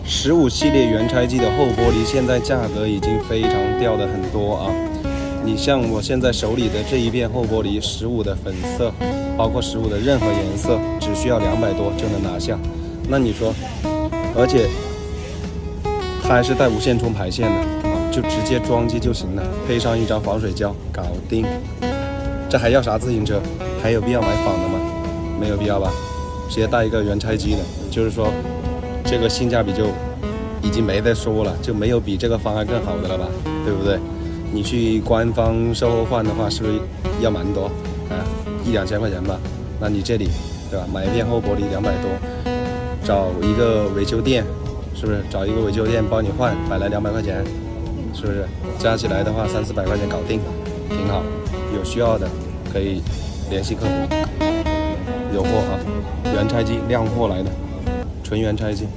15系列原拆机的后玻璃现在价格已经非常掉的很多啊。你像我现在手里的这一片后玻璃，15的粉色，包括15的任何颜色，只需要200多就能拿下。那你说，而且它还是带无线充排线的啊，就直接装机就行了，配上一张防水胶，搞定。这还要啥自行车？还有必要买仿的吗？没有必要吧，直接带一个原拆机的，就是说这个性价比就已经没得说了，就没有比这个方案更好的了吧，对不对？你去官方售后换的话，是不是要蛮多啊？1、2千块钱吧？那你这里对吧？买一片后玻璃200多，找一个维修店，是不是？找一个维修店帮你换，买来200块钱，是不是？加起来的话300-400块钱搞定，挺好。有需要的可以联系客服，有货啊，原拆机亮货来的，纯原拆机。